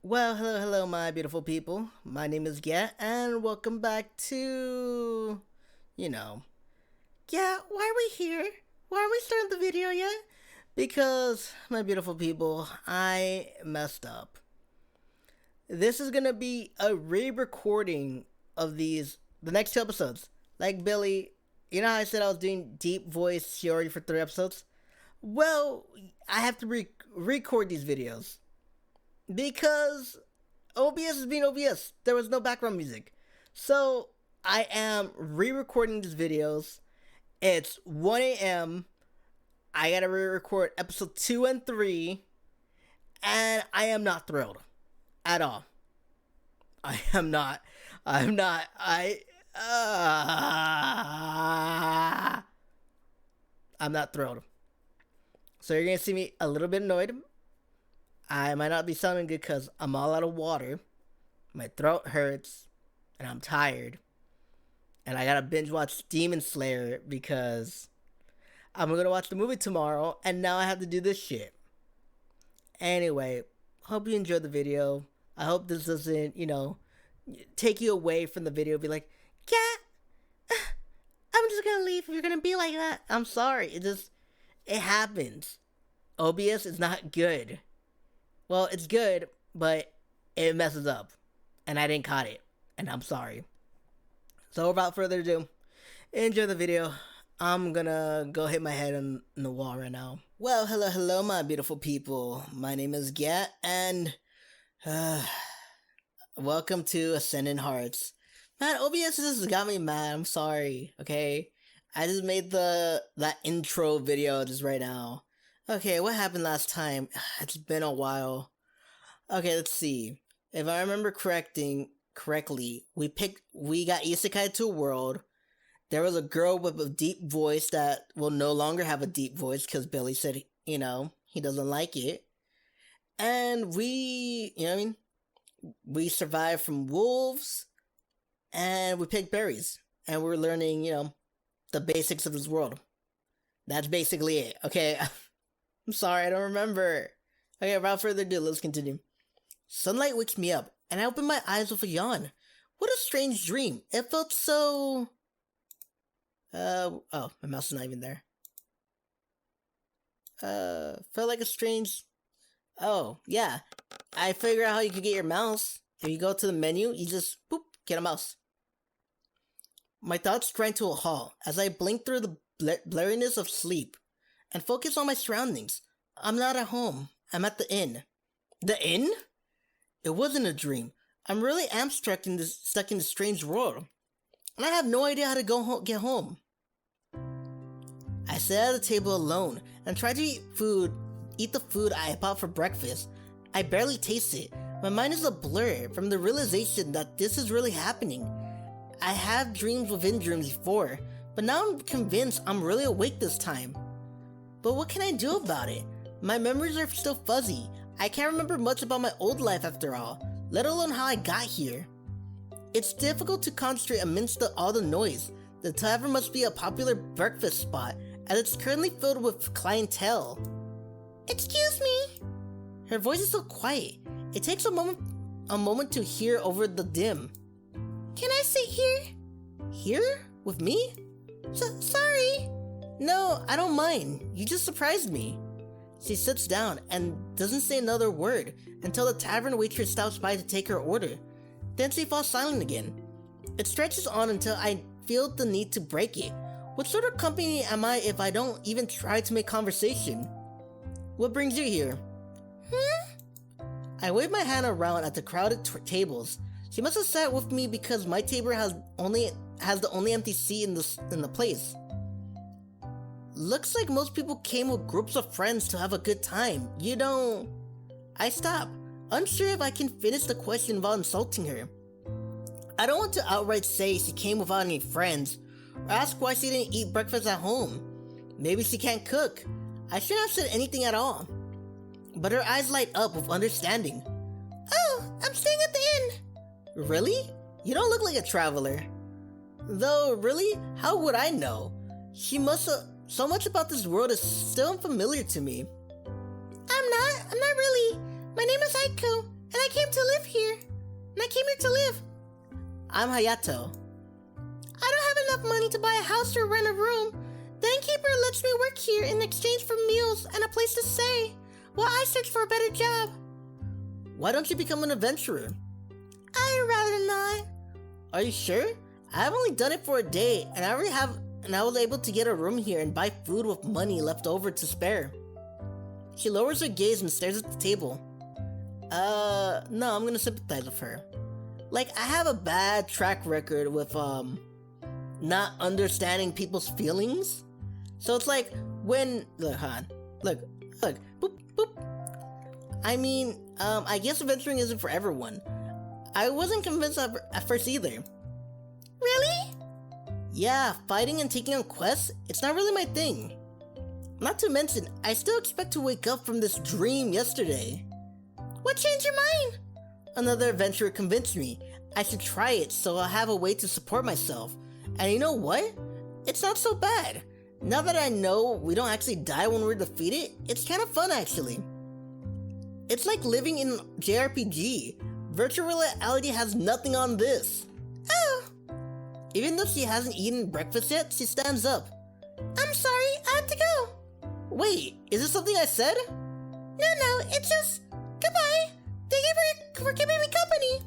Well, hello, my beautiful people. My name is Get, and welcome back to, you know, yeah, why are we here? Why are we starting the video yet? Because, my beautiful people, I messed up. This is gonna be a re-recording of the next two episodes. Like Billy, you know how I said I was doing deep voice Shiori for 3 episodes? Well, I have to record these videos because OBS is being OBS. There was no background music. So I am re-recording these videos. It's 1 a.m. I gotta re-record episode 2 and 3. And I am not thrilled. At all. I'm not. I'm not thrilled. So you're gonna see me a little bit annoyed. I might not be sounding good because I'm all out of water. My throat hurts. And I'm tired. And I gotta binge watch Demon Slayer because I'm gonna watch the movie tomorrow. And now I have to do this shit. Anyway, hope you enjoyed the video. I hope this doesn't, take you away from the video. Be like, yeah, I'm just gonna leave if you're gonna be like that. I'm sorry. It happens. OBS is not good. Well, it's good, but it messes up. And I didn't caught it. And I'm sorry. So without further ado, enjoy the video. I'm gonna go hit my head on the wall right now. Well, hello, my beautiful people. My name is Gat, and welcome to Ascendant Hearts. Man, OBS just got me mad. I'm sorry, okay? I just made that intro video just right now. Okay, what happened last time? It's been a while. Okay, let's see. If I remember correctly, we got isekai to a world. There was a girl with a deep voice that will no longer have a deep voice because Billy said, he doesn't like it. And we survived from wolves and we picked berries. And we're learning, the basics of this world. That's basically it, okay? I'm sorry, I don't remember. Okay, without further ado, let's continue. Sunlight wakes me up, and I open my eyes with a yawn. What a strange dream. It felt so... my mouse is not even there. Felt like a strange... Oh, yeah. I figured out how you could get your mouse. If you go to the menu, you just, boop, get a mouse. My thoughts grind to a halt as I blink through the blurriness of sleep and focus on my surroundings. I'm not at home. I'm at the inn. The inn? It wasn't a dream. I'm really stuck in this strange world. And I have no idea how to get home. I sit at the table alone and try to eat the food I bought for breakfast. I barely taste it. My mind is a blur from the realization that this is really happening. I have dreams within dreams before, but now I'm convinced I'm really awake this time. But what can I do about it? My memories are still fuzzy. I can't remember much about my old life after all, let alone how I got here. It's difficult to concentrate amidst all the noise. The tavern must be a popular breakfast spot, as it's currently filled with clientele. Excuse me? Her voice is so quiet. It takes a moment to hear over the dim. Can I sit here? Here? With me? Sorry. No, I don't mind. You just surprised me. She sits down and doesn't say another word until the tavern waitress stops by to take her order. Then she falls silent again. It stretches on until I feel the need to break it. What sort of company am I if I don't even try to make conversation? What brings you here? I wave my hand around at the crowded tables. She must have sat with me because my table has the only empty seat in the place. Looks like most people came with groups of friends to have a good time. You don't... I stop, unsure if I can finish the question without insulting her. I don't want to outright say she came without any friends, or ask why she didn't eat breakfast at home. Maybe she can't cook. I shouldn't have said anything at all. But her eyes light up with understanding. Oh, I'm staying at the inn. Really? You don't look like a traveler. Though, really, how would I know? She must have... So much about this world is still unfamiliar to me. I'm not really. My name is Aiko, and I came to live here. And I came here to live. I'm Hayato. I don't have enough money to buy a house or rent a room. The innkeeper lets me work here in exchange for meals and a place to stay, while I search for a better job. Why don't you become an adventurer? I'd rather not. Are you sure? I've only done it for a day, and I was able to get a room here and buy food with money left over to spare. She lowers her gaze and stares at the table. No, I'm gonna sympathize with her. Like, I have a bad track record with, not understanding people's feelings. So it's like, when, look, hon, look, boop, boop. I mean, I guess adventuring isn't for everyone. I wasn't convinced at first either. Really? Yeah, fighting and taking on quests, it's not really my thing. Not to mention, I still expect to wake up from this dream yesterday. What changed your mind? Another adventurer convinced me I should try it so I'll have a way to support myself. And you know what? It's not so bad. Now that I know we don't actually die when we're defeated, it's kind of fun actually. It's like living in JRPG. Virtual reality has nothing on this. Oh! Even though she hasn't eaten breakfast yet, she stands up. I'm sorry, I have to go. Wait, is this something I said? No, it's just... Goodbye! Thank you for giving me company!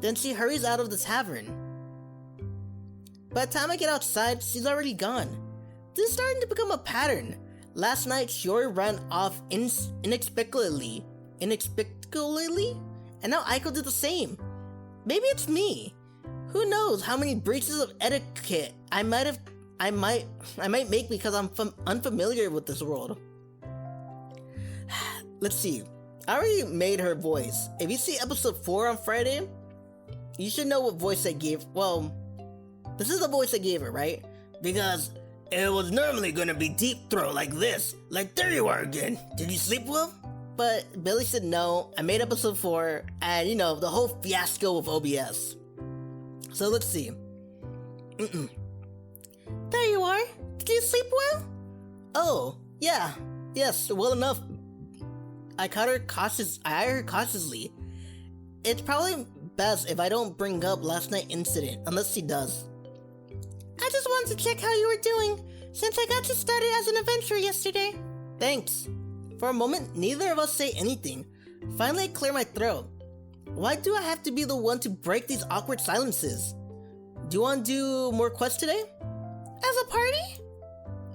Then she hurries out of the tavern. By the time I get outside, she's already gone. This is starting to become a pattern. Last night, Shiori ran off inexplicably, and now Aiko did the same. Maybe it's me. Who knows how many breaches of etiquette I might make because I'm unfamiliar with this world. Let's see. I already made her voice. If you see episode 4 on Friday, you should know what voice I gave. Well, this is the voice I gave her, right? Because it was normally gonna be deep throat like this. Like, there you are again. Did you sleep well? But Billy said no. I made episode 4, and you know, the whole fiasco with OBS. So let's see. There you are. Did you sleep well? Oh, yeah. Yes, well enough. I eyed her cautiously. It's probably best if I don't bring up last night's incident, unless she does. I just wanted to check how you were doing, since I got you started as an adventurer yesterday. Thanks. For a moment, neither of us say anything. Finally, I clear my throat. Why do I have to be the one to break these awkward silences? Do you want to do more quests today? As a party?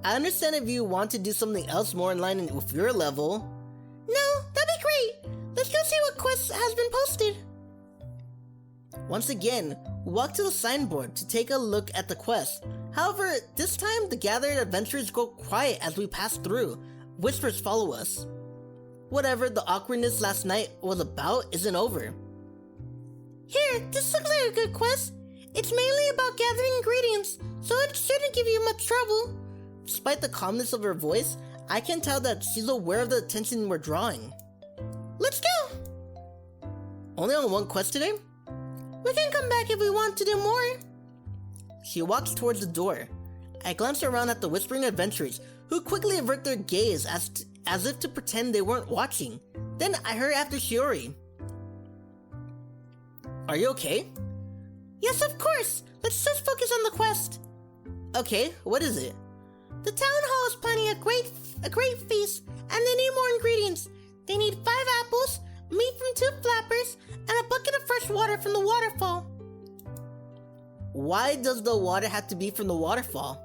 I understand if you want to do something else more in line with your level. No, that'd be great. Let's go see what quest has been posted. Once again, we walk to the signboard to take a look at the quest. However, this time the gathered adventurers go quiet as we pass through. Whispers follow us. Whatever the awkwardness last night was about isn't over. Here, this looks like a good quest. It's mainly about gathering ingredients, so it shouldn't give you much trouble. Despite the calmness of her voice, I can tell that she's aware of the attention we're drawing. Let's go! Only on one quest today? We can come back if we want to do more. She walks towards the door. I glance around at the whispering adventurers, who quickly avert their gaze as if to pretend they weren't watching. Then I hurry after Shiori. Are you okay? Yes, of course. Let's just focus on the quest. Okay, what is it? The town hall is planning a great feast, and they need more ingredients. They need 5 apples, meat from 2 flappers, and a bucket of fresh water from the waterfall. Why does the water have to be from a waterfall?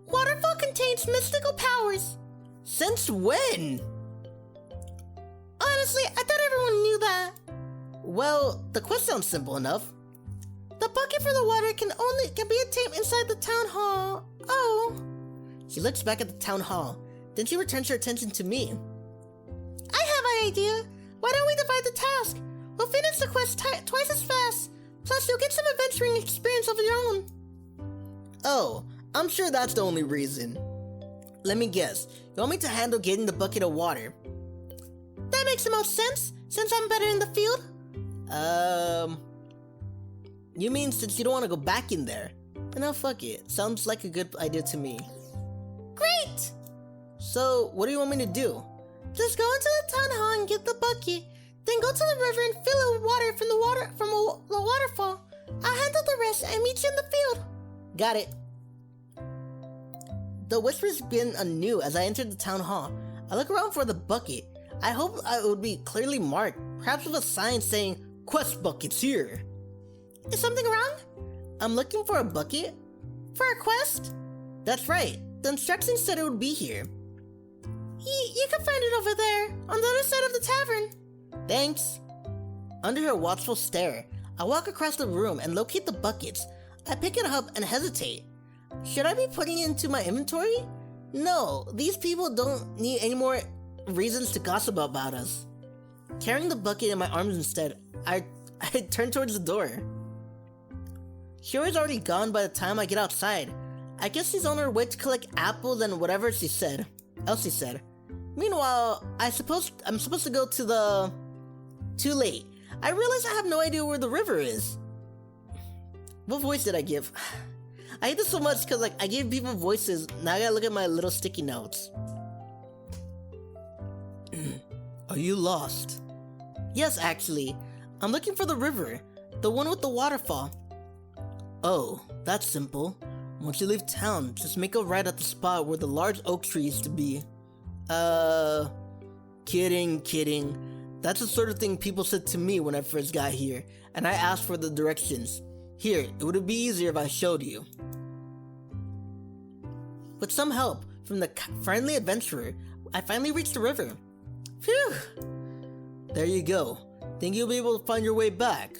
Waterfall contains mystical powers. Since when? Honestly, I thought everyone knew that. Well, the quest sounds simple enough. The bucket for the water can be obtained inside the town hall. Oh. She looks back at the town hall. Then she returns her attention to me. I have an idea. Why don't we divide the task? We'll finish the quest twice as fast. Plus, you'll get some adventuring experience of your own. Oh, I'm sure that's the only reason. Let me guess. You want me to handle getting the bucket of water? That makes the most sense, since I'm better in the field. You mean since you don't want to go back in there? No, fuck it. Sounds like a good idea to me. Great! So, what do you want me to do? Just go into the town hall and get the bucket. Then go to the river and fill it with water from the waterfall. I'll handle the rest and meet you in the field. Got it. The whispers begin anew as I enter the town hall. I look around for the bucket. I hope it would be clearly marked, perhaps with a sign saying, "Quest buckets here." Is something wrong? I'm looking for a bucket. For a quest? That's right. The instructions said it would be here. You can find it over there, on the other side of the tavern. Thanks. Under her watchful stare, I walk across the room and locate the buckets. I pick it up and hesitate. Should I be putting it into my inventory? No, these people don't need any more reasons to gossip about us. Carrying the bucket in my arms instead, I turn towards the door. Shiori's already gone by the time I get outside. I guess she's on her way to collect apples and whatever else she said. Meanwhile, I'm supposed to go to the... Too late. I realize I have no idea where the river is. What voice did I give? I hate this so much because I gave people voices. Now I gotta look at my little sticky notes. Are you lost? Yes, actually. I'm looking for the river. The one with the waterfall. Oh, that's simple. Once you leave town, just make a right at the spot where the large oak tree used to be. Kidding. That's the sort of thing people said to me when I first got here, and I asked for the directions. Here, it would be easier if I showed you. With some help from the friendly adventurer, I finally reached the river. Phew! There you go. Think you'll be able to find your way back?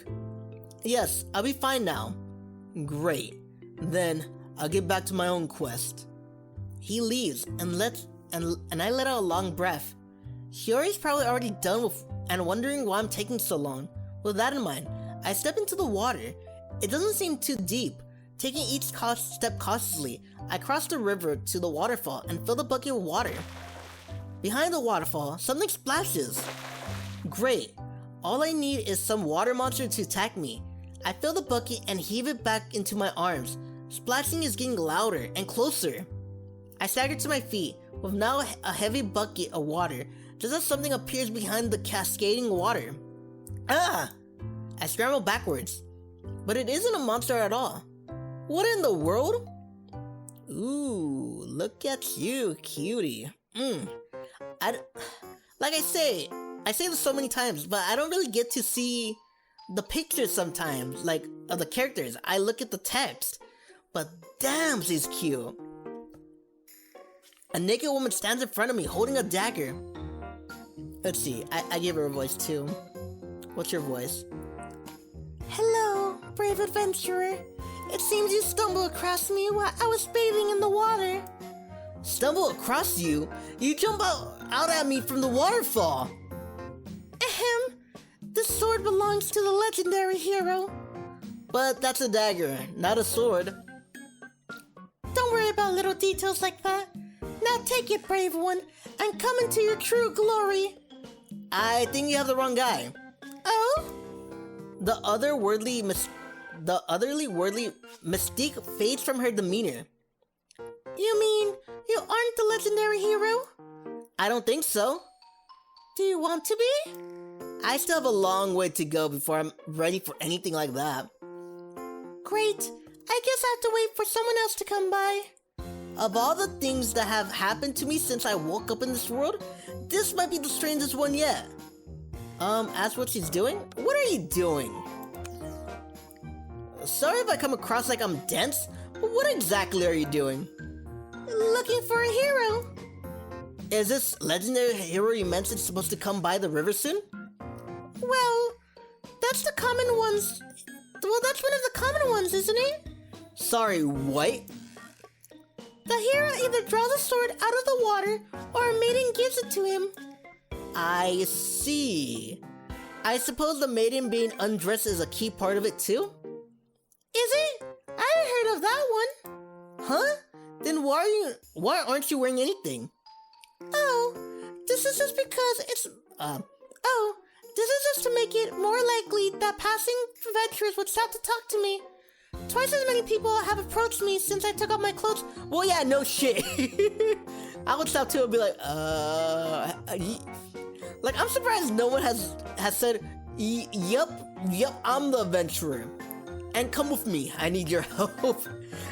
Yes, I'll be fine now. Great. Then, I'll get back to my own quest. He leaves, and I let out a long breath. Shiori's probably already done with and wondering why I'm taking so long. With that in mind, I step into the water. It doesn't seem too deep. Taking each step cautiously, I cross the river to the waterfall and fill the bucket with water. Behind the waterfall, something splashes. Great. All I need is some water monster to attack me. I fill the bucket and heave it back into my arms. Splashing is getting louder and closer. I stagger to my feet, with now a heavy bucket of water, just as something appears behind the cascading water. Ah! I scramble backwards, but it isn't a monster at all. What in the world? Ooh, look at you, cutie. Like I say this so many times, but I don't really get to see the pictures sometimes, like, of the characters. I look at the text, but damn, she's cute. A naked woman stands in front of me, holding a dagger. Let's see, I gave her a voice too. What's your voice? Hello, brave adventurer. It seems you stumbled across me while I was bathing in the water. Stumble across you? You jump out at me from the waterfall. Ahem. This sword belongs to the legendary hero. But that's a dagger, not a sword. Don't worry about little details like that. Now take it, brave one, and come into your true glory. I think you have the wrong guy. Oh? The otherworldly mystique fades from her demeanor. You mean you aren't the legendary hero? I don't think so. Do you want to be? I still have a long way to go before I'm ready for anything like that. Great. I guess I have to wait for someone else to come by. Of all the things that have happened to me since I woke up in this world, this might be the strangest one yet. Ask what she's doing? What are you doing? Sorry if I come across like I'm dense, but what exactly are you doing? Looking for a hero. Is this legendary hero you mentioned supposed to come by the river soon? Well, that's the common ones. Well, that's one of the common ones, isn't it? Sorry, what? The hero either draws a sword out of the water, or a maiden gives it to him. I see. I suppose the maiden being undressed is a key part of it too? Is it? I haven't heard of that one. Huh? Then why aren't you wearing anything? Oh, this is just because it's... this is just to make it more likely that passing adventurers would stop to talk to me. Twice as many people have approached me since I took off my clothes. Well, yeah, no shit. I would stop too and be like, like, I'm surprised no one has said, yep, I'm the adventurer. And come with me, I need your help.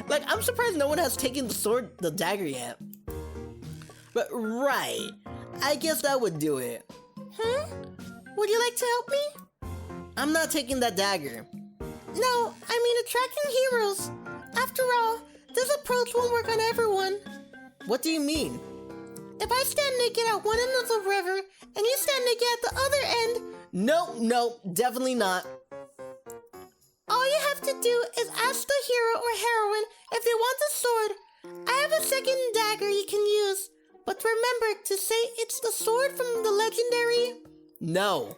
Like, I'm surprised no one has taken the dagger yet. But right, I guess that would do it. Would you like to help me? I'm not taking that dagger. No, I mean attracting heroes. After all, this approach won't work on everyone. What do you mean? If I stand naked at one end of the river, and you stand naked at the other end... No, definitely not. All you have to do is ask the hero or heroine if they want the sword. I have a second dagger you can use, but remember to say it's the sword from the legendary... No.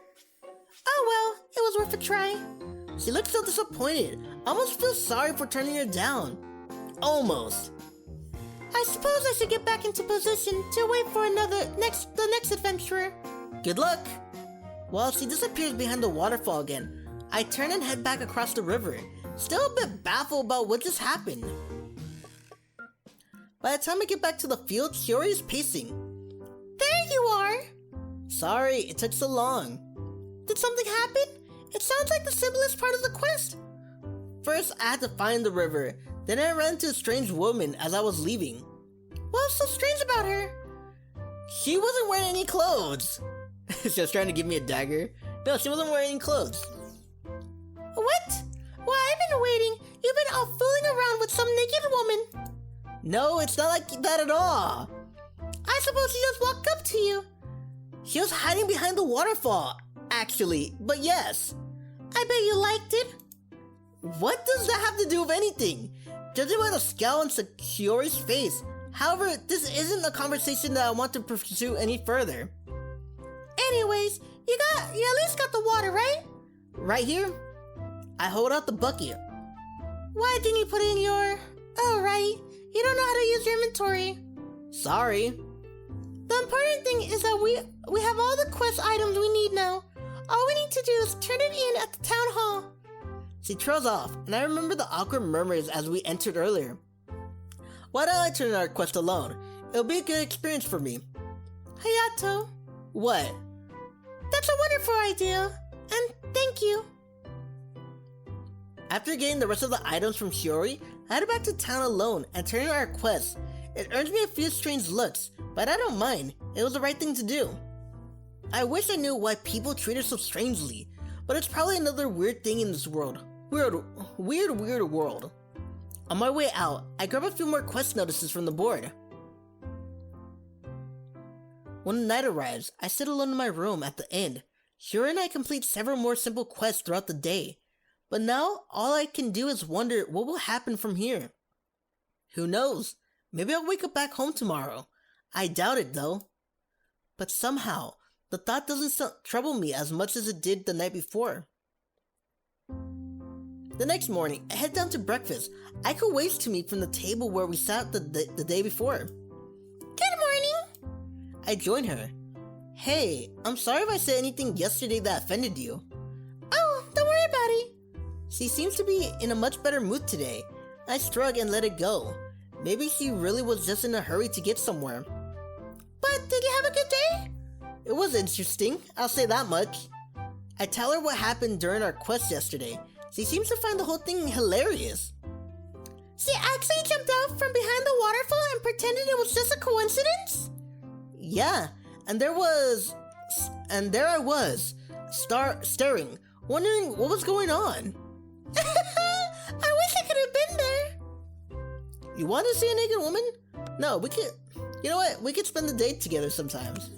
Oh well, it was worth a try. She looks so disappointed. I almost feel sorry for turning her down. Almost. I suppose I should get back into position to wait for the next adventurer. Good luck. While she disappears behind the waterfall again, I turn and head back across the river, still a bit baffled about what just happened. By the time I get back to the field, Shiori is pacing. There you are! Sorry, it took so long. Did something happen? It sounds like the simplest part of the quest. First, I had to find the river. Then I ran into a strange woman as I was leaving. What's so strange about her? She wasn't wearing any clothes. She was trying to give me a dagger. No, she wasn't wearing any clothes. What? Why, I've been waiting. You've been out fooling around with some naked woman. No, it's not like that at all. I suppose she just walked up to you. She was hiding behind the waterfall, actually, but yes. I bet you liked it. What does that have to do with anything? Judging by the scowl on Shiori's face. However, this isn't a conversation that I want to pursue any further. Anyways, you at least got the water, right? Right here? I hold out the bucket. Why didn't you put it in your... Oh, right. You don't know how to use your inventory. Sorry. The important thing is that we have all the quest items we need now. All we need to do is turn it in at the town hall. She trails off, and I remember the awkward murmurs as we entered earlier. Why don't I turn in our quest alone? It'll be a good experience for me. Hayato. What? That's a wonderful idea, and thank you. After getting the rest of the items from Shiori, I headed back to town alone and turned in our quest. It earns me a few strange looks, but I don't mind. It was the right thing to do. I wish I knew why people treat her so strangely, but it's probably another weird thing in this world. Weird world. On my way out, I grab a few more quest notices from the board. When the night arrives, I sit alone in my room at the inn. Shiori and I complete several more simple quests throughout the day. But now, all I can do is wonder what will happen from here. Who knows? Maybe I'll wake up back home tomorrow. I doubt it though. But somehow, the thought doesn't trouble me as much as it did the night before. The next morning, I head down to breakfast. Aiko waits to me from the table where we sat the day before. Good morning! I join her. Hey, I'm sorry if I said anything yesterday that offended you. Oh, don't worry about it. She seems to be in a much better mood today. I shrug and let it go. Maybe she really was just in a hurry to get somewhere. But did you have a good day? It was interesting, I'll say that much. I tell her what happened during our quest yesterday. She seems to find the whole thing hilarious. She actually jumped out from behind the waterfall and pretended it was just a coincidence? Yeah, and there I was, staring, wondering what was going on. I wish I could have been there. You want to see a naked woman? No, we could, you know what, we could spend the day together sometimes.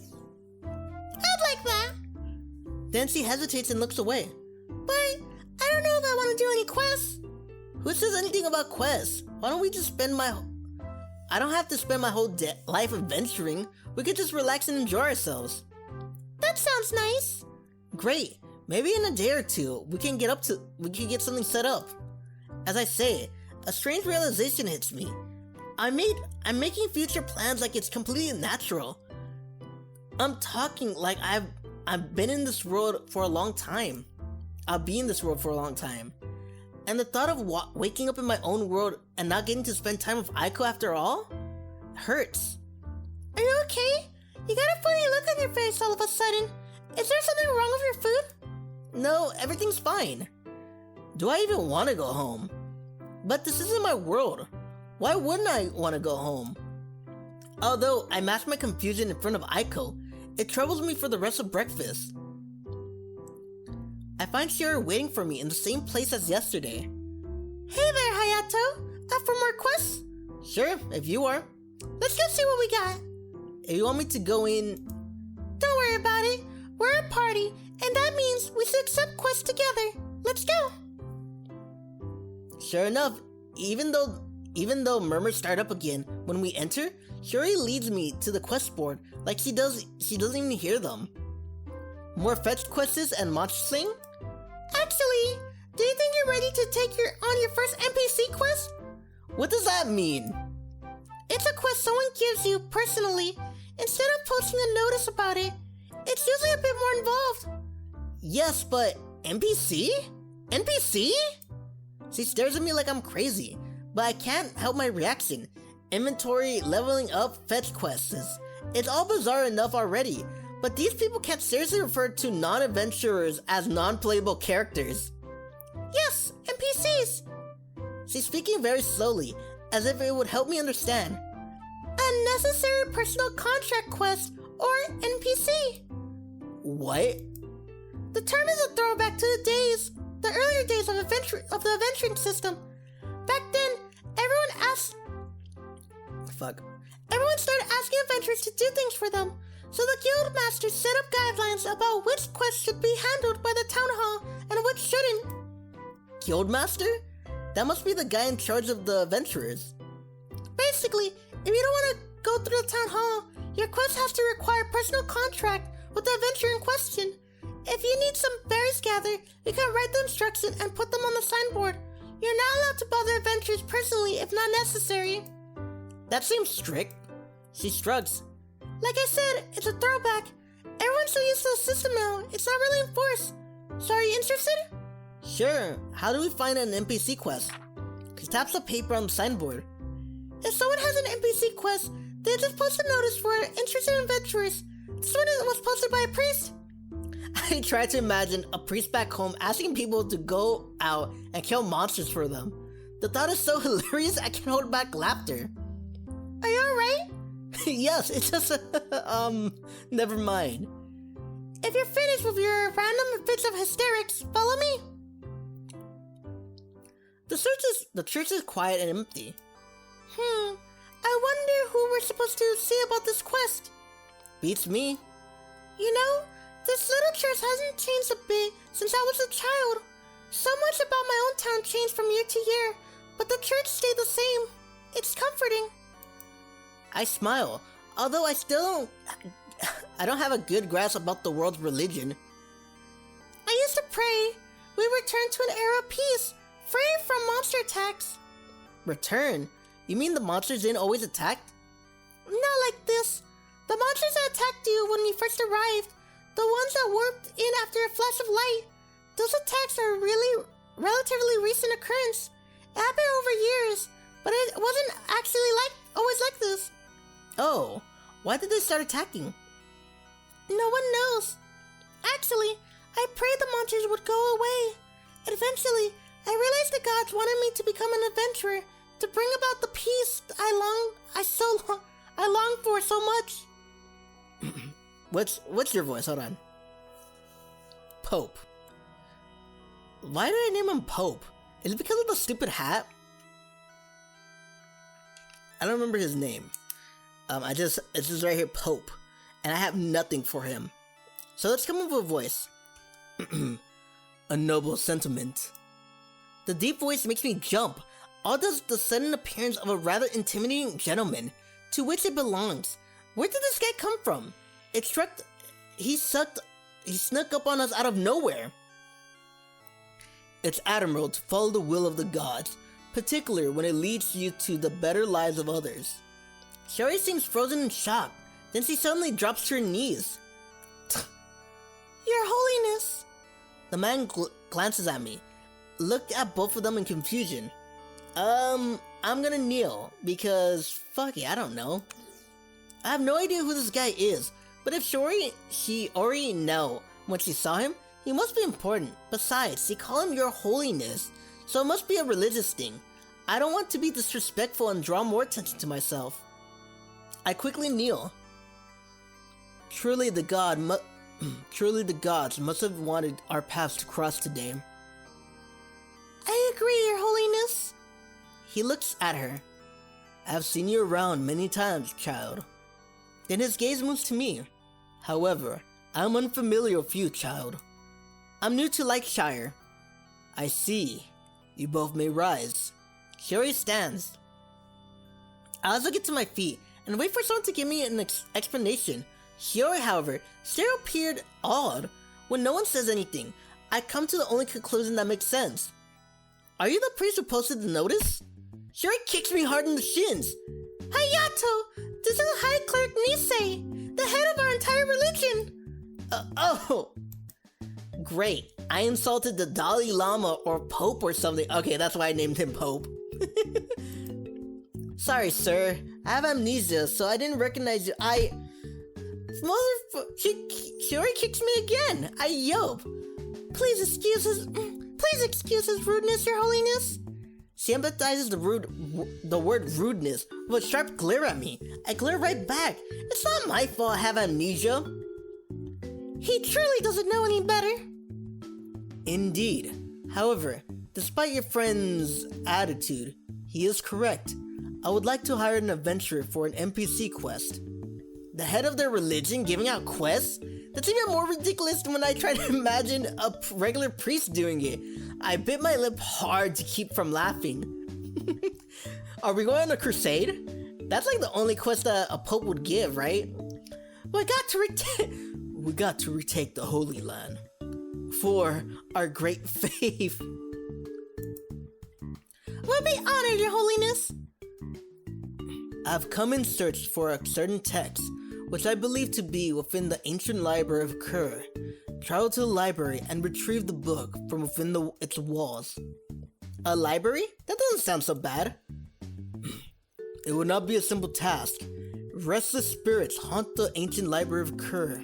I'd like that. Then she hesitates and looks away. But I don't know if I want to do any quests. Who says anything about quests? Why don't we just I don't have to spend my whole life adventuring. We could just relax and enjoy ourselves. That sounds nice. Great. Maybe in a day or two, we can get something set up. As I say, a strange realization hits me. I'm making future plans like it's completely natural. I'm talking like I've been in this world for a long time. I'll be in this world for a long time. And the thought of waking up in my own world and not getting to spend time with Aiko after all hurts. Are you okay? You got a funny look on your face all of a sudden. Is there something wrong with your food? No, everything's fine. Do I even want to go home? But this isn't my world. Why wouldn't I want to go home? Although I masked my confusion in front of Aiko, it troubles me for the rest of breakfast. I find Shiori waiting for me in the same place as yesterday. Hey there, Hayato. Up for more quests? Sure, if you are. Let's go see what we got. If you want me to go in... Don't worry about it. We're a party, and that means we should accept quests together. Let's go. Sure enough, even though murmurs start up again when we enter, Shiori leads me to the quest board like she doesn't even hear them. More fetch quests and monster sling? Actually, do you think you're ready to take on your first NPC quest? What does that mean? It's a quest someone gives you personally. Instead of posting a notice about it, it's usually a bit more involved. Yes, but NPC? NPC? She stares at me like I'm crazy, but I can't help my reaction. Inventory, leveling up, fetch quests. It's all bizarre enough already, but these people can't seriously refer to non-adventurers as non-playable characters. Yes, NPCs. She's speaking very slowly, as if it would help me understand. Unnecessary personal contract quest, or NPC. What? The term is a throwback to the earlier days of the adventuring system. Back then, everyone started asking adventurers to do things for them, so the guild masters set up guidelines about which quests should be handled by the town hall and which shouldn't. Guildmaster? That must be the guy in charge of the adventurers. Basically, if you don't want to go through the town hall, your quest has to require personal contract with the adventurer in question. If you need some berries gathered, you can write the instructions and put them on the signboard. You're not allowed to bother adventurers personally if not necessary. That seems strict. She shrugs. Like I said, it's a throwback. Everyone's so used to the system now, it's not really enforced. So are you interested? Sure. How do we find an NPC quest? He taps the paper on the signboard. If someone has an NPC quest, they just post a notice for interested adventurers. This one was posted by a priest. I try to imagine a priest back home asking people to go out and kill monsters for them. The thought is so hilarious I can't hold back laughter. Are you alright? Yes, it's just never mind. If you're finished with your random fits of hysterics, follow me. The church is quiet and empty. I wonder who we're supposed to see about this quest. Beats me. You know, this little church hasn't changed a bit since I was a child. So much about my own town changed from year to year, but the church stayed the same. It's comforting. I smile, although I still don't have a good grasp about the world's religion. I used to pray we return to an era of peace, free from monster attacks. Return? You mean the monsters didn't always attack? Not like this. The monsters that attacked you when you first arrived, the ones that warped in after a flash of light, those attacks are really relatively recent occurrence. It happened over years, but it wasn't actually always like this. Oh, why did they start attacking? No one knows. Actually, I prayed the monsters would go away. Eventually, I realized the gods wanted me to become an adventurer, to bring about the peace I long for so much. What's your voice? Hold on. Pope. Why did I name him Pope? Is it because of the stupid hat? I don't remember his name. It's just right here, Pope, and I have nothing for him. So let's come up with a voice. A noble sentiment. The deep voice makes me jump. All does the sudden appearance of a rather intimidating gentleman, to which it belongs. Where did this guy come from? He snuck up on us out of nowhere. It's admirable to follow the will of the gods, particularly when it leads you to the better lives of others. Shiori seems frozen in shock, then she suddenly drops to her knees. Your Holiness! The man glances at me, looked at both of them in confusion. I'm gonna kneel, because fuck it, I don't know. I have no idea who this guy is, but if Shiori already know when she saw him, he must be important. Besides, they call him Your Holiness, so it must be a religious thing. I don't want to be disrespectful and draw more attention to myself. I quickly kneel. Truly the gods must have wanted our paths to cross today. I agree, Your Holiness. He looks at her. I have seen you around many times, child. Then his gaze moves to me. However, I am unfamiliar with you, child. I'm new to Lightshire. I see. You both may rise. Shiori stands. I also get to my feet and wait for someone to give me an explanation. Shiori, however, still appeared odd. When no one says anything, I come to the only conclusion that makes sense. Are you the priest who posted the notice? Shiori kicks me hard in the shins. Hayato! This is High Cleric Nisei, the head of our entire religion! Oh! Great. I insulted the Dalai Lama or Pope or something. Okay, that's why I named him Pope. Sorry, sir. I have amnesia, so I didn't recognize you. Shiori kicks me again. I yelp. Please excuse his rudeness, Your Holiness. She empathizes the word rudeness with a sharp glare at me. I glare right back. It's not my fault I have amnesia. He truly doesn't know any better. Indeed. However, despite your friend's attitude, he is correct. I would like to hire an adventurer for an NPC quest. The head of their religion giving out quests? That's even more ridiculous than when I try to imagine a regular priest doing it. I bit my lip hard to keep from laughing. Are we going on a crusade? That's like the only quest that a pope would give, right? We got to retake the Holy Land for our great faith. We'll be honored, Your Holiness. I've come in search for a certain text, which I believe to be within the ancient library of Kur. Travel to the library and retrieve the book from within its walls. A library? That doesn't sound so bad. It will not be a simple task. Restless spirits haunt the ancient library of Kur.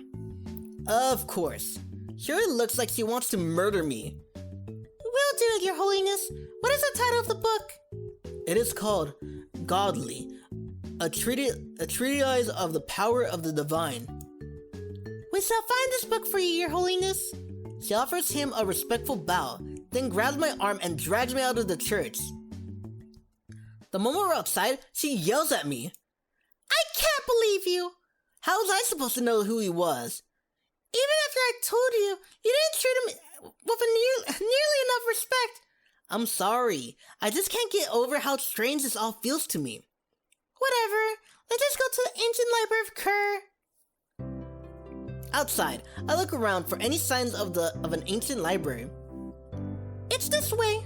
Of course. Shiori looks like she wants to murder me. Will do it, Your Holiness. What is the title of the book? It is called Godly, a treatise of the power of the divine. We shall find this book for you, Your Holiness. She offers him a respectful bow, then grabs my arm and drags me out of the church. The moment we're outside, she yells at me. I can't believe you! How was I supposed to know who he was? Even after I told you, you didn't treat him with nearly enough respect. I'm sorry. I just can't get over how strange this all feels to me. Whatever. Let's just go to the ancient library of Kur. Outside, I look around for any signs of an ancient library. It's this way.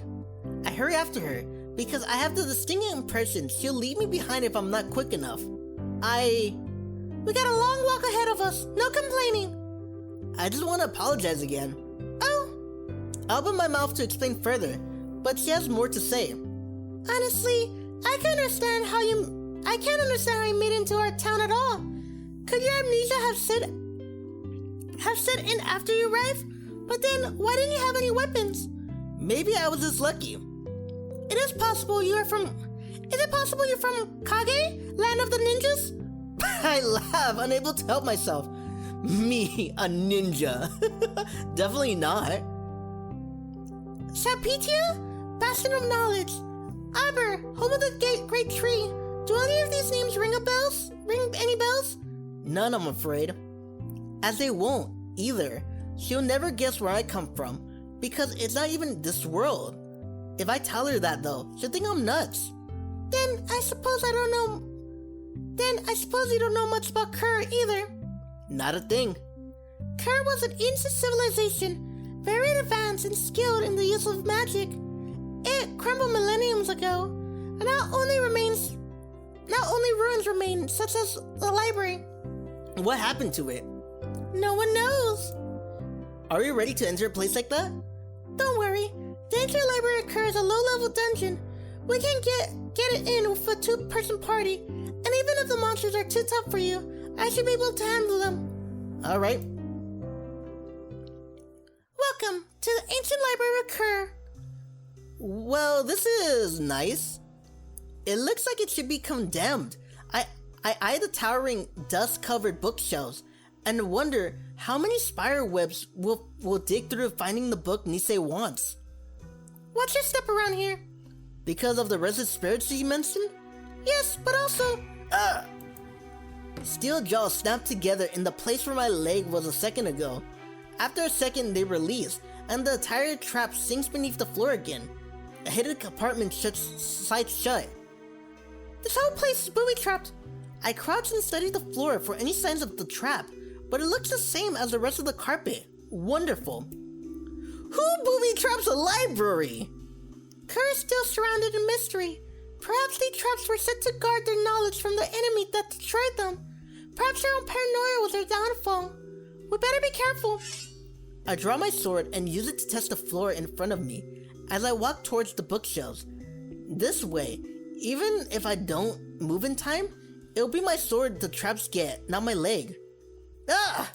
I hurry after her because I have the distinct impression she'll leave me behind if I'm not quick enough. We got a long walk ahead of us. No complaining. I just want to apologize again. Oh. I open my mouth to explain further, but she has more to say. Honestly, I can't understand how you made it into our town at all. Could your amnesia have set in after you arrived? But then, why didn't you have any weapons? Maybe I was just lucky. Is it possible you're from Kage, land of the ninjas? I laugh, unable to help myself. Me, a ninja. Definitely not. Shapitia, bastion of knowledge. Aber, home of the great tree. Do any of these names ring any bells? None, I'm afraid. As they won't, either. She'll never guess where I come from, because it's not even this world. If I tell her that, though, she'll think I'm nuts. Then I suppose you don't know much about Kur either. Not a thing. Kur was an ancient civilization, very advanced and skilled in the use of magic. It crumbled millenniums ago, and not only ruins remain, such as the library. What happened to it? No one knows. Are you ready to enter a place like that? Don't worry. The ancient library occurs a low-level dungeon. We can get it in with a 2-person party, and even if the monsters are too tough for you. I should be able to handle them. Alright. Welcome to the Ancient Library of Kerr. Well, this is nice. It looks like it should be condemned. I eye the towering, dust-covered bookshelves and wonder how many spider webs will dig through finding the book Nisei wants. What's your step around here? Because of the resident spirits you mentioned? Yes, but also... Steel jaws snapped together in the place where my leg was a second ago. After a second, they release, and the entire trap sinks beneath the floor again. A hidden compartment slides shut. This whole place is booby-trapped. I crouch and study the floor for any signs of the trap, but it looks the same as the rest of the carpet. Wonderful. Who booby-traps a library? Kerr is still surrounded in mystery. Perhaps these traps were set to guard their knowledge from the enemy that destroyed them. Perhaps their own paranoia was their downfall. We better be careful. I draw my sword and use it to test the floor in front of me as I walk towards the bookshelves. This way, even if I don't move in time, it'll be my sword the traps get, not my leg. Ah!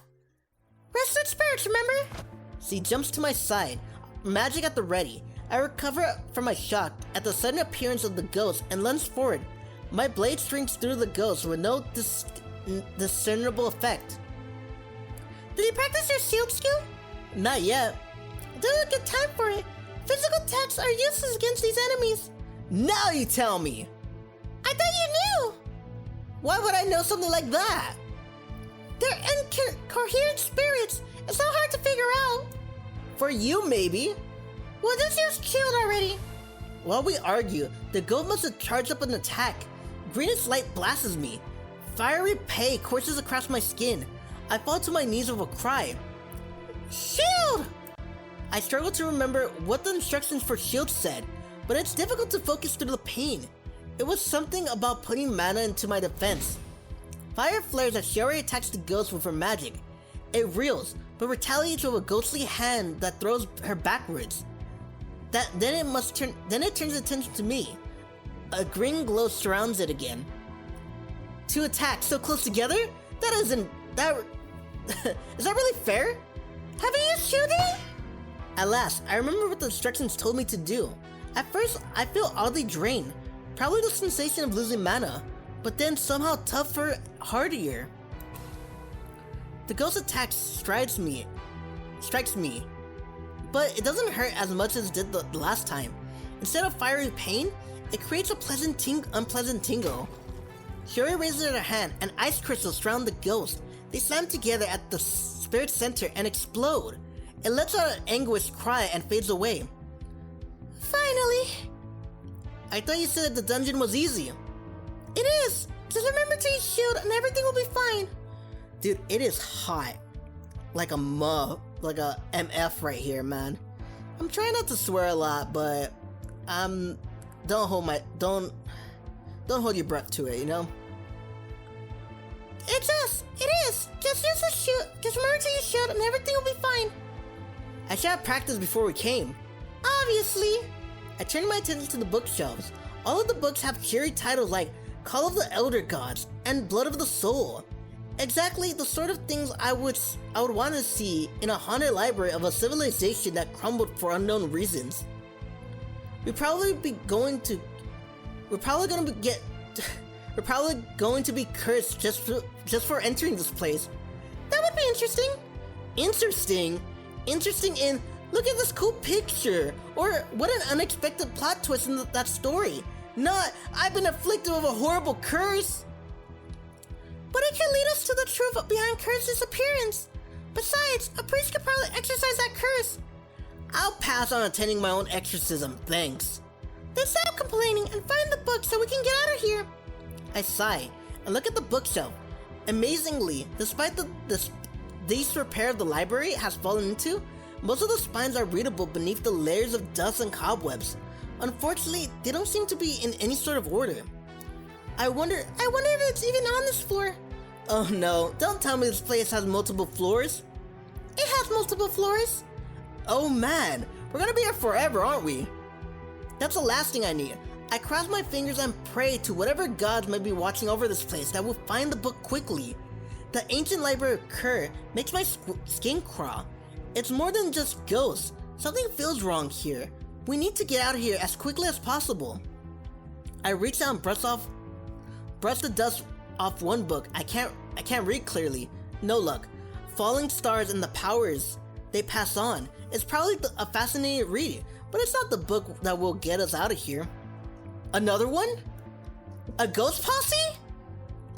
Rested spirits, remember? She jumps to my side, magic at the ready. I recover from my shock at the sudden appearance of the ghost and lunge forward. My blade shrinks through the ghost with no discernible effect. Did you practice your shield skill? Not yet. There's a good time for it. Physical attacks are useless against these enemies. Now you tell me! I thought you knew! Why would I know something like that? They're incoherent spirits. It's so hard to figure out. For you, maybe. Well, this year's shield already. While we argue, the ghost must have charged up an attack. Greenish light blasts me. Fiery pay courses across my skin. I fall to my knees with a cry. Shield! I struggle to remember what the instructions for shield said, but it's difficult to focus through the pain. It was something about putting mana into my defense. Fire flares as Shiori attacks the ghost with her magic. It reels, but retaliates with a ghostly hand that throws her backwards. Then it turns attention to me. A green glow surrounds it again. Two attacks so close together? Is that really fair? Haven't you shielded? At last, I remember what the instructions told me to do. At first, I feel oddly drained. Probably the sensation of losing mana, but then somehow tougher, hardier. The ghost attack strikes me, but it doesn't hurt as much as it did the last time. Instead of fiery pain, it creates a unpleasant tingle. Shiori raises her hand and ice crystals surround the ghost. They slam together at the spirit center and explode. It lets out an anguished cry and fades away. Finally! I thought you said the dungeon was easy. It is! Just remember to use shield and everything will be fine. Dude, it is hot. Like a MF right here, man. I'm trying not to swear a lot, but don't hold your breath to it, you know? It is! Just use the shield. Just remember to use shield and everything will be fine. I should have practiced before we came. Obviously. I turned my attention to the bookshelves. All of the books have cheery titles like Call of the Elder Gods and Blood of the Soul. Exactly the sort of things I would want to see in a haunted library of a civilization that crumbled for unknown reasons. We're probably going to be cursed just for entering this place. That would be interesting. Interesting in, look at this cool picture, or what an unexpected plot twist in that story. Not, I've been afflicted with a horrible curse. But it can lead us to the truth behind Kerr's disappearance. Besides, a priest could probably exorcise that curse. I'll pass on attending my own exorcism, thanks. Then stop complaining and find the book so we can get out of here. I sigh and look at the bookshelf. Amazingly, despite the disrepair the library has fallen into, most of the spines are readable beneath the layers of dust and cobwebs. Unfortunately, they don't seem to be in any sort of order. I wonder if it's even on this floor. Oh no, don't tell me this place has multiple floors. It has multiple floors. Oh man, we're gonna be here forever, aren't we? That's the last thing I need. I cross my fingers and pray to whatever gods may be watching over this place that will find the book quickly. The ancient library of Kerr makes my skin crawl. It's more than just ghosts. Something feels wrong here. We need to get out of here as quickly as possible. I reach out and brush the dust off one book. I can't read clearly. No luck. Falling stars and the powers they pass on. It's probably a fascinating read, but it's not the book that will get us out of here. Another one? A ghost posse?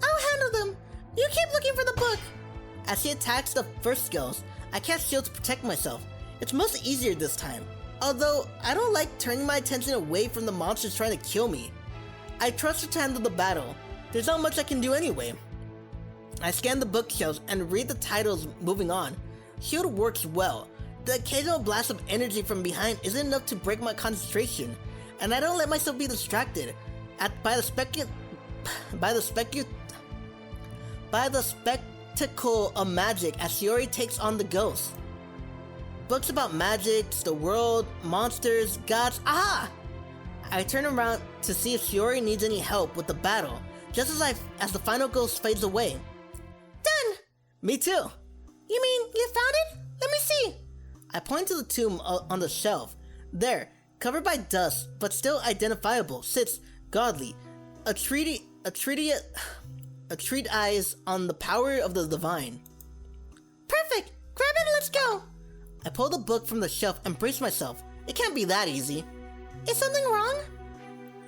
I'll handle them. You keep looking for the book. As she attacks the first ghost, I cast shield to protect myself. It's much easier this time. Although, I don't like turning my attention away from the monsters trying to kill me. I trust her to handle the battle. There's not much I can do anyway. I scan the bookshelves and read the titles moving on. Shield works well. The occasional blast of energy from behind isn't enough to break my concentration, and I don't let myself be distracted by the spectacle of magic as Shiori takes on the ghost. Books about magics, the world, monsters, gods. Aha! I turn around to see if Shiori needs any help with the battle, just as the final ghost fades away. Done! Me too! You mean you found it? Let me see! I point to the tomb on the shelf. There, covered by dust, but still identifiable, sits Godly, a treatise on the power of the divine. Perfect! Grab it and let's go! I pull the book from the shelf and brace myself. It can't be that easy. Is something wrong?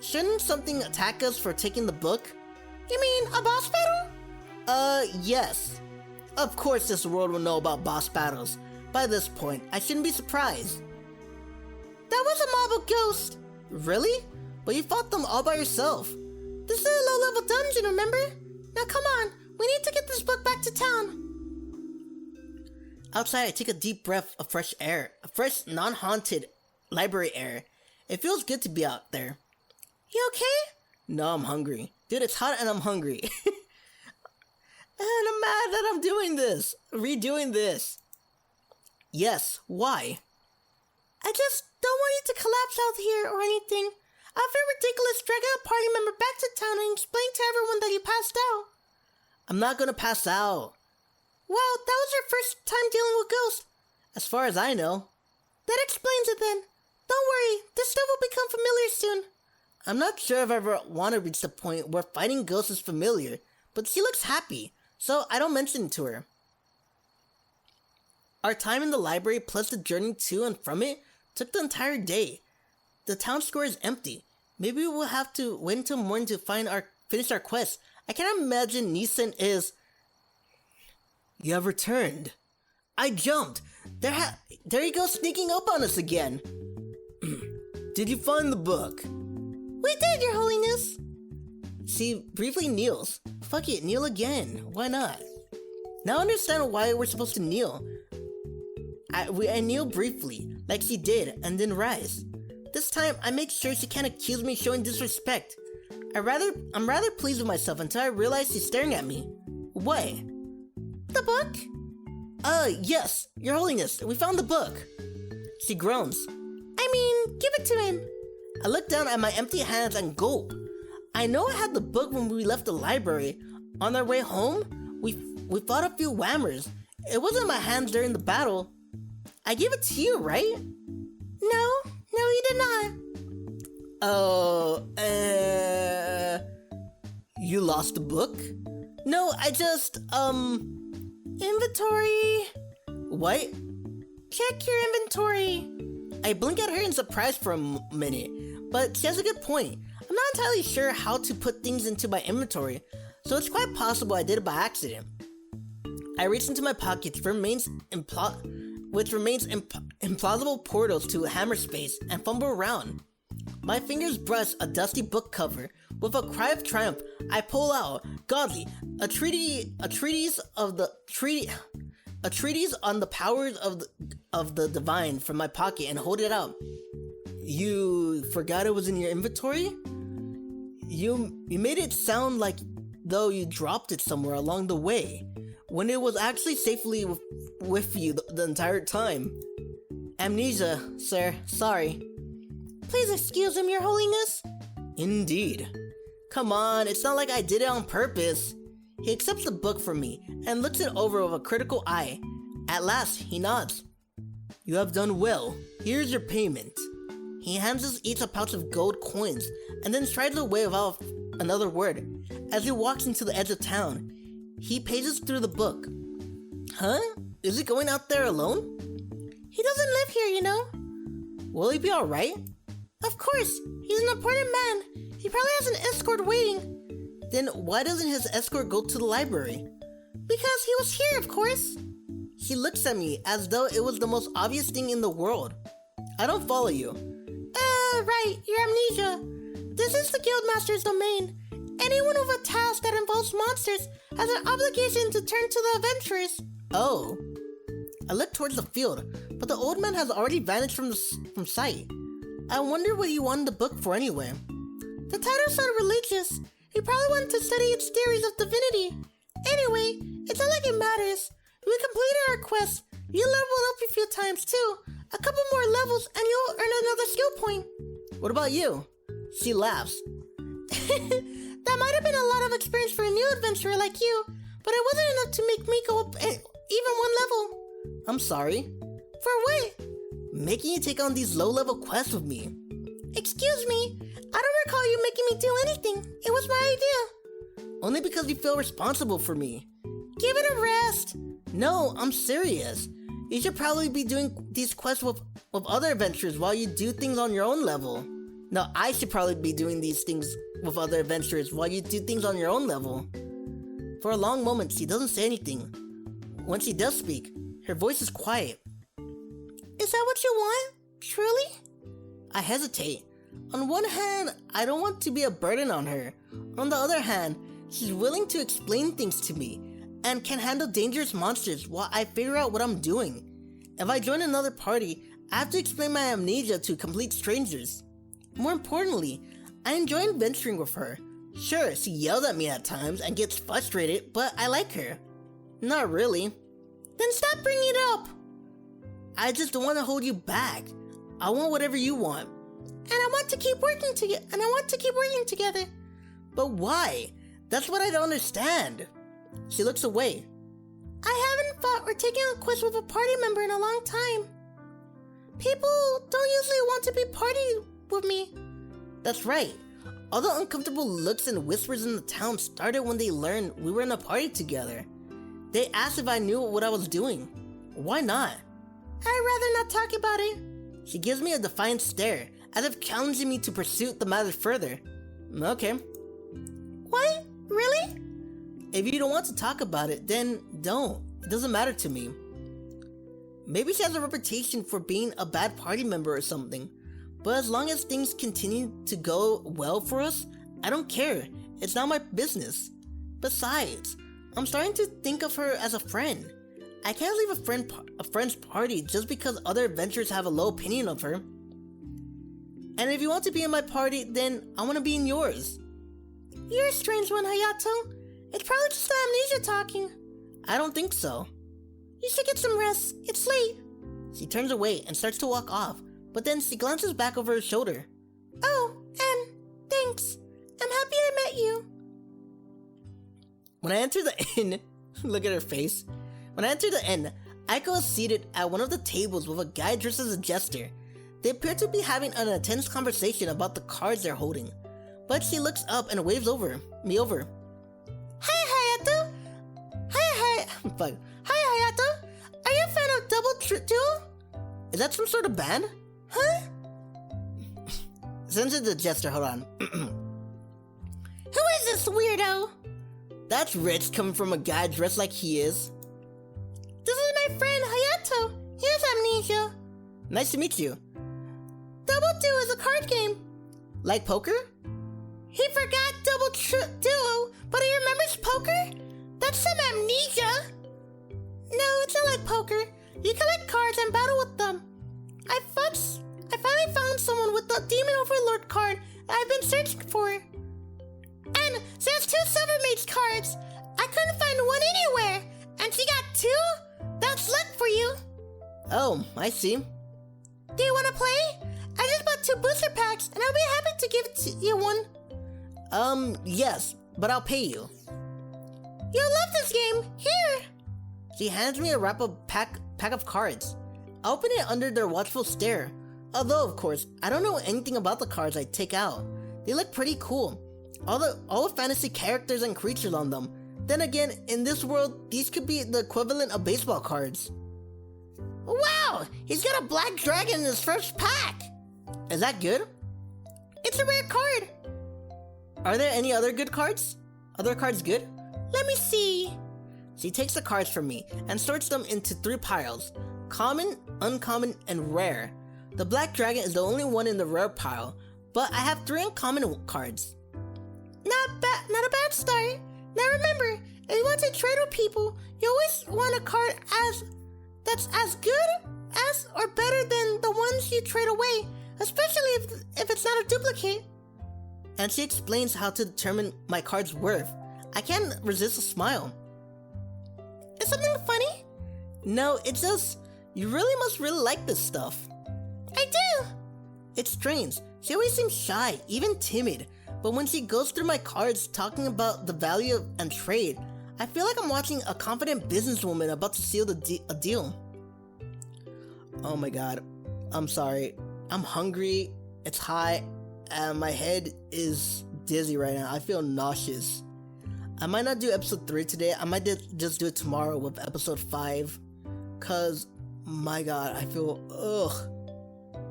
Shouldn't something attack us for taking the book? You mean a boss battle? Yes. Of course this world will know about boss battles. By this point, I shouldn't be surprised. That was a mob of ghosts. Really? But you fought them all by yourself. This is a low-level dungeon, remember? Now come on, we need to get this book back to town. Outside, I take a deep breath of fresh air. A fresh, non-haunted library air. It feels good to be out there. You okay? No, I'm hungry. Dude, it's hot and I'm hungry. And I'm mad that I'm doing this. Redoing this. Yes, why? I just don't want you to collapse out here or anything. I feel ridiculous dragging a party member back to town and explain to everyone that you passed out. I'm not gonna pass out. Well, that was your first time dealing with ghosts. As far as I know. That explains it then. Don't worry, this stuff will become familiar soon. I'm not sure if I ever want to reach the point where fighting ghosts is familiar, but she looks happy, so I don't mention it to her. Our time in the library plus the journey to and from it took the entire day. The town square is empty. Maybe we'll have to wait until morning to finish our quest. I can't imagine Nissan is... You have returned. I jumped. There you go, sneaking up on us again. Did you find the book? We did, Your Holiness. She briefly kneels. Fuck it, kneel again. Why not? Now I understand why we're supposed to kneel. I kneel briefly, like she did, and then rise. This time, I make sure she can't accuse me of showing disrespect. I'm rather pleased with myself until I realize she's staring at me. What? The book? Yes, Your Holiness, we found the book. She groans. I mean, give it to him. I look down at my empty hands and gulp. I know I had the book when we left the library. On our way home, we fought a few whammers. It wasn't in my hands during the battle. I gave it to you, right? No, you did not. Oh, you lost the book? No, I just, Inventory. What? Check your inventory. I blink at her in surprise for a minute, but she has a good point. I'm not entirely sure how to put things into my inventory, so it's quite possible I did it by accident. I reach into my pockets, which remains implausible portals to hammer space, and fumble around. My fingers brush a dusty book cover. With a cry of triumph, I pull out Godly, a treatise on the powers of the divine from my pocket and hold it out. You forgot it was in your inventory? You made it sound like though you dropped it somewhere along the way, when it was actually safely with you the entire time. Amnesia, sir. Sorry. Please excuse him, Your Holiness. Indeed. Come on, it's not like I did it on purpose. He accepts the book from me and looks it over with a critical eye. At last, he nods. You have done well. Here's your payment. He hands us each a pouch of gold coins and then strides away without another word. As he walks into the edge of town, he paces through the book. Huh? Is he going out there alone? He doesn't live here, you know. Will he be alright? Of course. He's an important man. He probably has an escort waiting. Then why doesn't his escort go to the library? Because he was here, of course. He looks at me as though it was the most obvious thing in the world. I don't follow you. Right, your amnesia. This is the Guildmaster's domain. Anyone with a task that involves monsters has an obligation to turn to the adventurers. Oh. I look towards the field, but the old man has already vanished from sight. I wonder what he wanted the book for anyway. The title sounded religious. He probably wanted to study its theories of divinity. Anyway, it's not like it matters. We completed our quest. You leveled up a few times too. A couple more levels and you'll earn another skill point. What about you? She laughs. That might have been a lot of experience for a new adventurer like you, but it wasn't enough to make me go up even one level. I'm sorry. For what? Making you take on these low-level quests with me. Excuse me, I don't recall you making me do anything. It was my idea. Only because you feel responsible for me. Give it a rest. No, I'm serious. You should probably be doing these quests with other adventurers while you do things on your own level. No, I should probably be doing these things with other adventurers while you do things on your own level. For a long moment, she doesn't say anything. When she does speak, her voice is quiet. Is that what you want? Truly? I hesitate. On one hand, I don't want to be a burden on her. On the other hand, she's willing to explain things to me and can handle dangerous monsters while I figure out what I'm doing. If I join another party, I have to explain my amnesia to complete strangers. More importantly, I enjoy adventuring with her. Sure, she yells at me at times and gets frustrated, but I like her. Not really. Then stop bringing it up. I just don't want to hold you back. I want whatever you want. And I want to keep working together. But why? That's what I don't understand. She looks away. I haven't fought or taken a quest with a party member in a long time. People don't usually want to be party with me. That's right. All the uncomfortable looks and whispers in the town started when they learned we were in a party together. They asked if I knew what I was doing. Why not? I'd rather not talk about it. She gives me a defiant stare, as if challenging me to pursue the matter further. Okay. What? Really? If you don't want to talk about it, then don't. It doesn't matter to me. Maybe she has a reputation for being a bad party member or something. But as long as things continue to go well for us, I don't care. It's not my business. Besides, I'm starting to think of her as a friend. I can't leave a friend's party just because other adventurers have a low opinion of her. And if you want to be in my party, then I want to be in yours. You're a strange one, Hayato. It's probably just the amnesia talking. I don't think so. You should get some rest. It's late. She turns away and starts to walk off, but then she glances back over her shoulder. Oh, and thanks. I'm happy I met you. When I enter the inn, look at her face. When I enter the inn, Aiko is seated at one of the tables with a guy dressed as a jester. They appear to be having an intense conversation about the cards they're holding, but she looks up and waves me over. Hi, Hayato. Fuck. Hi, Hayato. Are you a fan of Double Duo? Is that some sort of band? Huh? Since it's a jester, hold on. Who is this weirdo? That's rich coming from a guy dressed like he is. This is my friend Hayato. He has amnesia. Nice to meet you. Double Duo is a card game. Like poker? He forgot Double Duo, but he remembers poker? That's some amnesia. No, it's not like poker. You collect cards and battle with them. I finally found someone with the Demon Overlord card that I've been searching for. And she has 2 Silver Mage cards. I couldn't find one anywhere. And she got 2? That's luck for you. Oh, I see. Do you want to play? I just bought 2 booster packs, and I'll be happy to give you one. Yes, but I'll pay you. You'll love this game. Here. She hands me a pack of cards. I open it under their watchful stare. Although, of course, I don't know anything about the cards I take out. They look pretty cool. All the fantasy characters and creatures on them. Then again, in this world, these could be the equivalent of baseball cards. Wow! He's got a black dragon in his first pack! Is that good? It's a rare card. Are there any other good cards? Other cards good? Let me see. She takes the cards from me and sorts them into 3 piles. Common, uncommon, and rare. The black dragon is the only one in the rare pile, but I have 3 uncommon cards. Not a bad start. Now remember, if you want to trade with people, you always want a card that's as good as or better than the ones you trade away, especially if it's not a duplicate. And she explains how to determine my card's worth. I can't resist a smile. Is something funny? No, it's just, you must really like this stuff. I do! It's strange. She always seems shy, even timid. But when she goes through my cards talking about the value and trade, I feel like I'm watching a confident businesswoman about to seal a deal. Oh my god. I'm sorry. I'm hungry, it's hot, and my head is dizzy right now. I feel nauseous. I might not do episode 3 today. I might just do it tomorrow with episode 5. Cause, my god, I feel, ugh.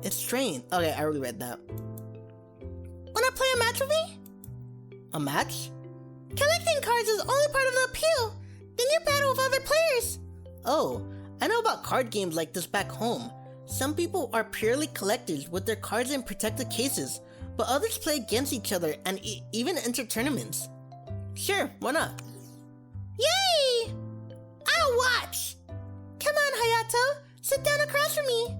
It's strange. Okay, I already read that. Wanna play a match with me? A match? Collecting cards is only part of the appeal. Then you battle with other players. Oh, I know about card games like this back home. Some people are purely collectors with their cards in protected cases, but others play against each other and even enter tournaments. Sure, why not? Yay! I'll watch! Come on, Hayato, sit down across from me.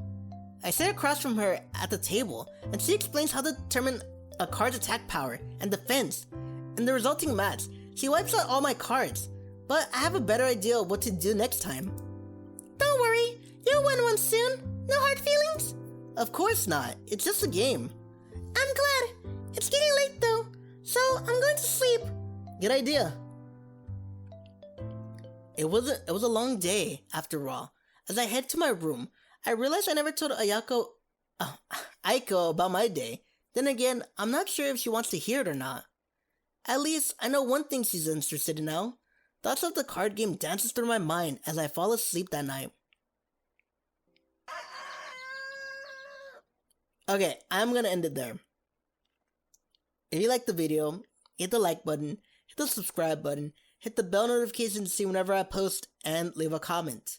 I sit across from her at the table, and she explains how to determine a card's attack power and defense. In the resulting match, she wipes out all my cards, but I have a better idea of what to do next time. Don't worry, you'll win one soon. No hard feelings? Of course not, it's just a game. I'm glad. It's getting late though, so I'm going to sleep. Good idea. It was a long day, after all. As I head to my room, I realized I never told Aiko about my day. Then again, I'm not sure if she wants to hear it or not. At least, I know one thing she's interested in now. Thoughts of the card game dances through my mind as I fall asleep that night. Okay, I'm gonna end it there. If you liked the video, hit the like button, hit the subscribe button, hit the bell notification to see whenever I post, and leave a comment.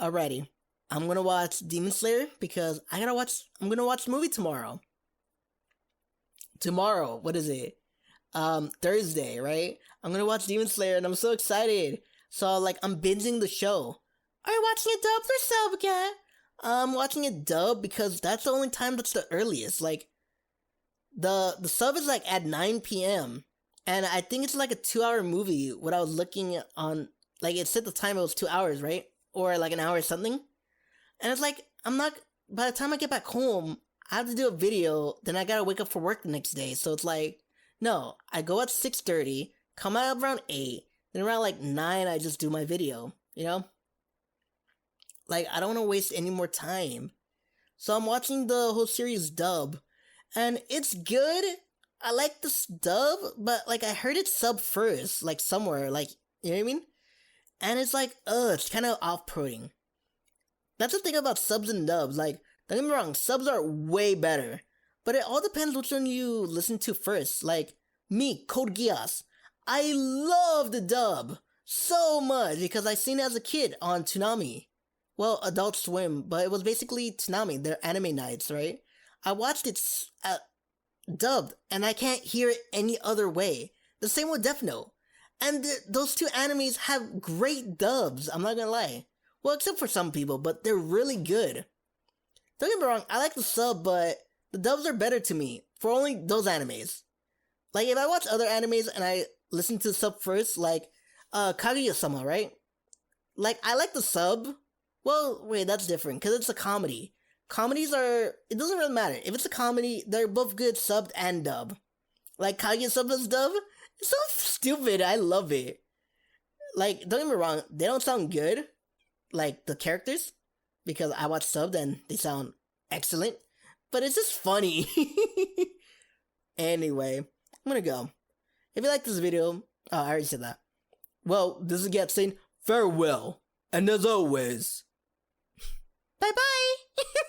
Alrighty, I'm gonna watch Demon Slayer because I'm gonna watch the movie tomorrow. Tomorrow, what is it? Thursday, right? I'm gonna watch Demon Slayer and I'm so excited. So I'm binging the show. Are you watching it dubbed or sub again? I'm watching it dub because that's the only time that's the earliest. The sub is at 9 p.m. And I think it's a 2-hour movie. What I was looking on, it said the time it was 2 hours, right? Or an hour or something. And it's by the time I get back home, I have to do a video, then I gotta wake up for work the next day. So it's no, I go at 6:30, come out around 8, then around 9 I just do my video, you know? I don't want to waste any more time. So I'm watching the whole series dub, and it's good. I like this dub, but I heard it sub first, somewhere, you know what I mean? And it's it's kind of off-putting. That's the thing about subs and dubs, don't get me wrong, subs are way better. But it all depends which one you listen to first. Me, Code Geass. I love the dub so much because I seen it as a kid on Toonami. Well, Adult Swim, but it was basically Toonami, their anime nights, right? I watched it dubbed, and I can't hear it any other way. The same with Death Note. And those two animes have great dubs, I'm not gonna lie. Well, except for some people, but they're really good. Don't get me wrong, I like the sub, but the dubs are better to me, for only those animes. If I watch other animes and I listen to the sub first, Kaguya-sama, right? I like the sub. Well, wait, that's different, because it's a comedy. comedies are, it doesn't really matter. If it's a comedy, they're both good subbed and dub. Like Kage subbed as dub, it's so stupid, I love it. Like, don't get me wrong, they don't sound good, like the characters, because I watch subbed and they sound excellent, but it's just funny. Anyway, I'm gonna go. If you like this video, oh, I already said that. Well, this is Gap saying farewell, and as always, Bye bye!